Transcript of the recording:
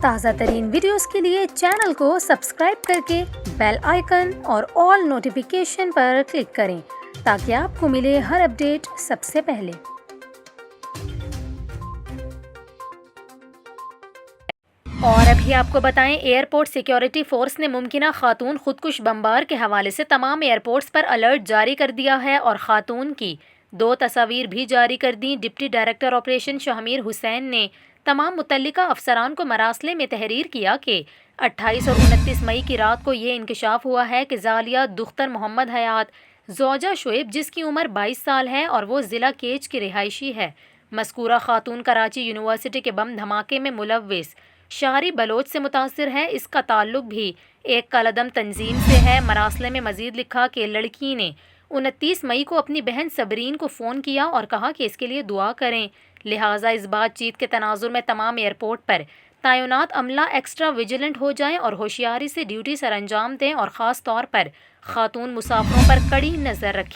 تازہ ترین ویڈیوز کے لیے چینل کو سبسکرائب کر کے بیل آئیکن اور آل نوٹیفیکیشن پر کلک کریں تاکہ آپ کو ملے ہر اپڈیٹ سب سے پہلے۔ اور ابھی آپ کو بتائیں، ایئرپورٹ سیکیورٹی فورس نے ممکنہ خاتون خودکش بمبار کے حوالے سے تمام ایئرپورٹس پر الرٹ جاری کر دیا ہے اور خاتون کی 2 تصاویر بھی جاری کر دیں۔ ڈپٹی ڈائریکٹر آپریشن شاہمیر حسین نے تمام متعلقہ افسران کو مراسلے میں تحریر کیا کہ 28 اور 29 مئی کی رات کو یہ انکشاف ہوا ہے کہ ظالیہ دختر محمد حیات زوجہ شعیب، جس کی عمر 22 سال ہے اور وہ ضلع کیچ کی رہائشی ہے، مذکورہ خاتون کراچی یونیورسٹی کے بم دھماکے میں ملوث شہری بلوچ سے متاثر ہے۔ اس کا تعلق بھی ایک کالعدم تنظیم سے ہے۔ مراسلے میں مزید لکھا کہ لڑکی نے 29 مئی کو اپنی بہن صبرین کو فون کیا اور کہا کہ اس کے لیے دعا کریں، لہٰذا اس بات چیت کے تناظر میں تمام ایئرپورٹ پر تعینات عملہ ایکسٹرا ویجیلنٹ ہو جائیں اور ہوشیاری سے ڈیوٹی سر انجام دیں اور خاص طور پر خاتون مسافروں پر کڑی نظر رکھیں۔